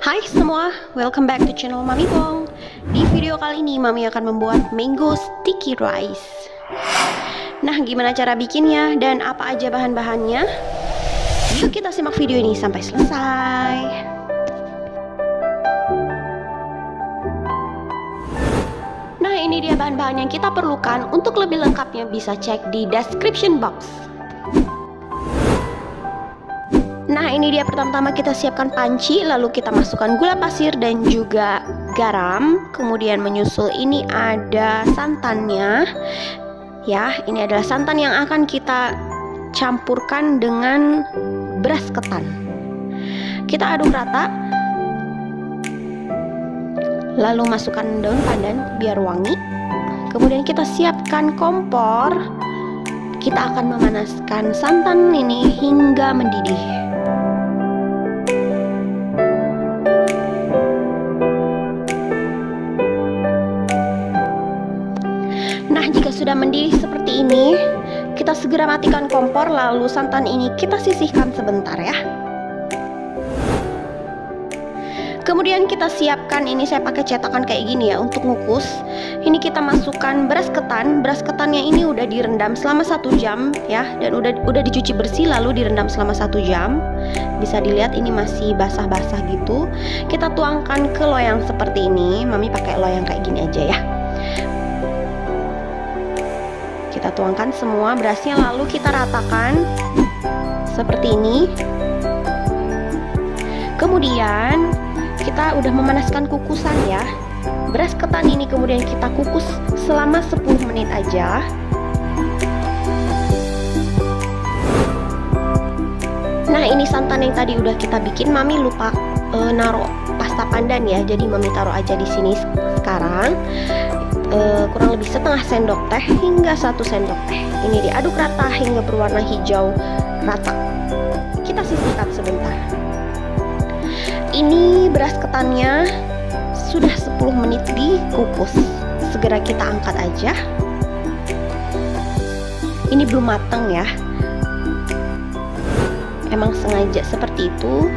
Hai semua, welcome back to channel Mami Bong. Di video kali ini Mami akan membuat mango sticky rice. Nah, gimana cara bikinnya dan apa aja bahan-bahannya? Yuk kita simak video ini sampai selesai. Nah, ini dia bahan-bahan yang kita perlukan. Untuk lebih lengkapnya bisa cek di description box. Nah, ini dia. Pertama-tama kita siapkan panci, lalu kita masukkan gula pasir dan juga garam. Kemudian menyusul ini ada santannya. Ya, ini adalah santan yang akan kita campurkan dengan beras ketan. Kita aduk rata. Lalu masukkan daun pandan biar wangi. Kemudian kita siapkan kompor. Kita akan memanaskan santan ini hingga mendidih. Nah, jika sudah mendidih seperti ini, kita segera matikan kompor, lalu santan ini kita sisihkan sebentar ya. Kemudian kita siapkan, ini saya pakai cetakan kayak gini ya untuk ngukus. Ini kita masukkan beras ketan. Beras ketannya ini udah direndam selama 1 jam ya, dan udah dicuci bersih lalu direndam selama 1 jam. Bisa dilihat ini masih basah-basah gitu. Kita tuangkan ke loyang seperti ini. Mami pakai loyang kayak gini aja ya. Kita tuangkan semua berasnya, lalu kita ratakan seperti ini. Kemudian kita udah memanaskan kukusan ya. Beras ketan ini kemudian kita kukus selama 10 menit aja. Nah, ini santan yang tadi udah kita bikin. Mami lupa naruh pasta pandan ya, jadi Mami taruh aja di sini sekarang. Kurang lebih setengah sendok teh hingga 1 sendok teh. Ini diaduk rata hingga berwarna hijau rata. Kita sisihkan sebentar. Ini beras ketannya sudah 10 menit dikukus. Segera kita angkat aja. Ini belum matang ya. Emang sengaja seperti itu.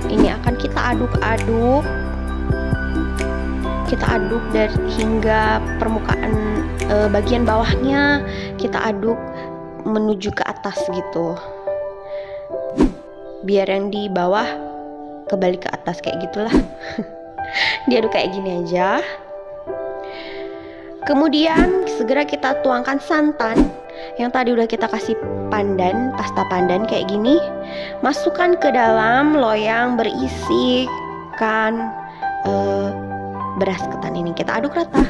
Ini akan kita aduk-aduk. Kita aduk dari hingga permukaan bagian bawahnya kita aduk menuju ke atas gitu, biar yang di bawah kebalik ke atas kayak gitulah. Diaduk kayak gini aja. Kemudian segera kita tuangkan santan yang tadi udah kita kasih pandan, pasta pandan kayak gini. Masukkan ke dalam loyang berisikan beras ketan ini. Kita aduk rata.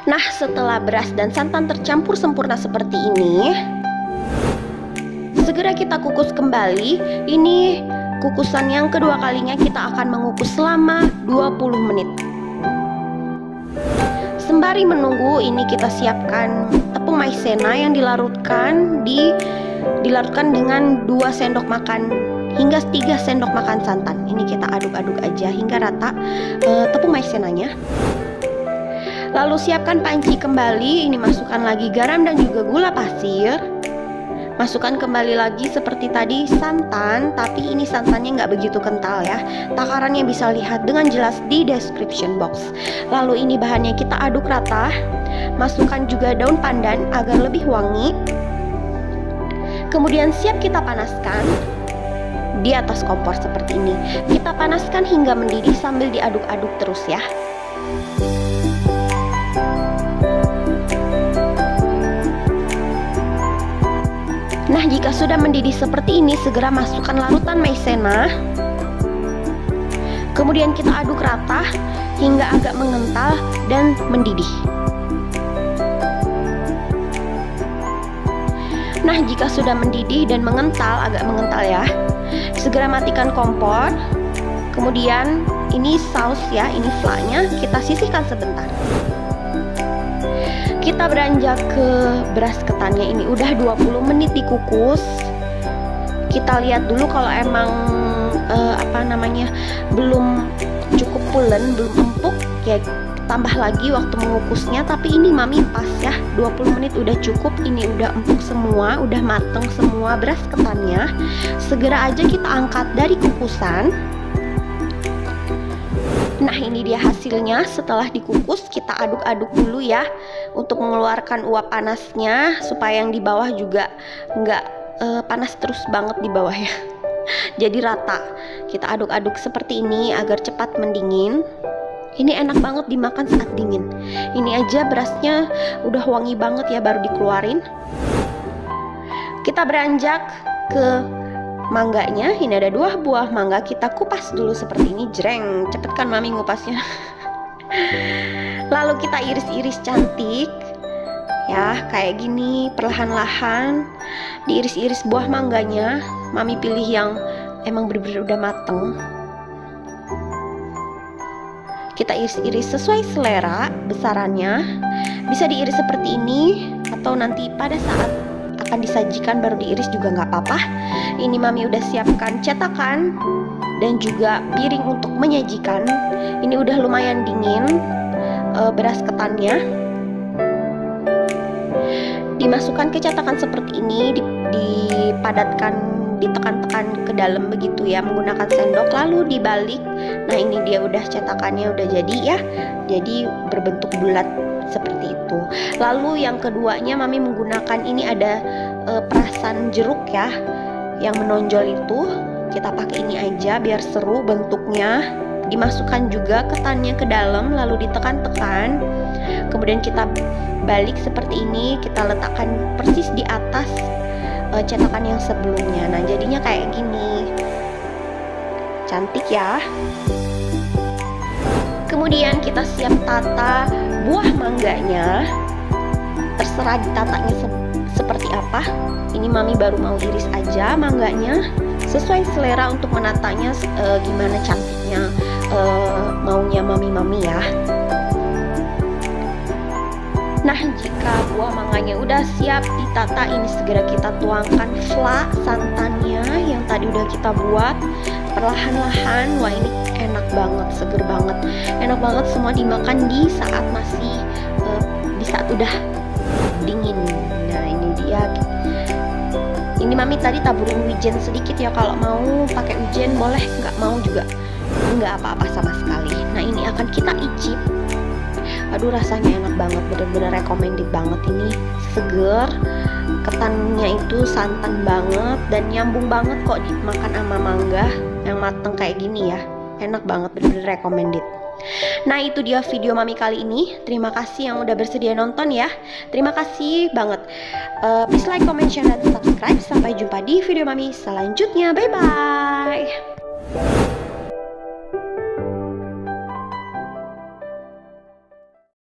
Nah, setelah beras dan santan tercampur sempurna seperti ini, segera kita kukus kembali. Ini kukusan yang kedua kalinya, kita akan mengukus selama 20 menit. Sembari menunggu, ini kita siapkan tepung maizena yang dilarutkan dengan 2 sendok makan hingga 3 sendok makan santan. Ini kita aduk-aduk aja hingga rata tepung maizenanya. Lalu siapkan panci kembali. Ini masukkan lagi garam dan juga gula pasir. Masukkan kembali lagi seperti tadi santan, tapi ini santannya nggak begitu kental ya. Takarannya bisa lihat dengan jelas di description box. Lalu ini bahannya kita aduk rata. Masukkan juga daun pandan agar lebih wangi. Kemudian siap kita panaskan di atas kompor seperti ini. Kita panaskan hingga mendidih sambil diaduk-aduk terus ya. Nah, jika sudah mendidih seperti ini, segera masukkan larutan maizena. Kemudian kita aduk rata hingga agak mengental dan mendidih. Nah, jika sudah mendidih dan mengental, agak mengental ya, segera matikan kompor. Kemudian ini saus ya, ini flaknya kita sisihkan sebentar. Kita beranjak ke beras ketannya, ini udah 20 menit dikukus. kita lihat dulu kalau emang belum cukup pulen, belum empuk, ya tambah lagi waktu mengukusnya. Tapi ini mami pas ya, 20 menit udah cukup. Ini udah empuk semua, udah mateng semua beras ketannya. Segera aja kita angkat dari kukusan. Nah, ini dia hasilnya setelah dikukus. Kita aduk-aduk dulu ya untuk mengeluarkan uap panasnya, supaya yang di bawah juga nggak panas terus banget di bawah ya. Jadi rata. Kita aduk-aduk seperti ini agar cepat mendingin. Ini enak banget dimakan saat dingin. Ini aja berasnya udah wangi banget ya, baru dikeluarin. Kita beranjak ke mangganya. Ini ada 2 buah mangga, kita kupas dulu seperti ini. Jreng, cepet kan mami ngupasnya. Lalu kita iris-iris cantik ya, kayak gini, perlahan-lahan diiris-iris buah mangganya. Mami pilih yang emang bener-bener udah mateng. Kita iris-iris sesuai selera besarannya. Bisa diiris seperti ini, atau nanti pada saat akan disajikan baru diiris juga nggak apa-apa. Ini mami udah siapkan cetakan dan juga piring untuk menyajikan. Ini udah lumayan dingin beras ketannya. Dimasukkan ke cetakan seperti ini, dipadatkan, ditekan-tekan ke dalam begitu ya menggunakan sendok, lalu dibalik. Nah, ini dia udah cetakannya udah jadi ya, jadi berbentuk bulat seperti itu. Lalu yang keduanya mami menggunakan ini ada perasan jeruk ya yang menonjol itu. Kita pakai ini aja biar seru bentuknya. Dimasukkan juga ketannya ke dalam, lalu ditekan-tekan, kemudian kita balik seperti ini, kita letakkan persis di atas cetakan yang sebelumnya. Nah, jadinya kayak gini, cantik ya. Kemudian kita siap tata buah mangganya. Terserah ditatanya seperti apa. Ini mami baru mau iris aja mangganya, sesuai selera untuk menatanya gimana cantiknya maunya mami-mami ya. Nah, jika buah mangganya udah siap ditata, ini segera kita tuangkan fla santannya yang tadi udah kita buat perlahan-lahan. Wah, ini enak banget, seger banget, enak banget semua dimakan di saat masih di saat udah dingin. Nah, ini dia. Ini mami tadi taburin wijen sedikit ya, kalau mau pakai wijen boleh, nggak mau juga nggak apa-apa sama sekali. Nah, ini akan kita icip. Aduh, rasanya enak banget, bener-bener recommended banget. Ini seger, ketannya itu santan banget dan nyambung banget kok dimakan sama mangga yang mateng kayak gini ya. Enak banget, bener-bener recommended. Nah, itu dia video mami kali ini. Terima kasih yang udah bersedia nonton ya. Terima kasih banget. Please like, comment, share, dan subscribe. Sampai jumpa di video mami selanjutnya. Bye-bye.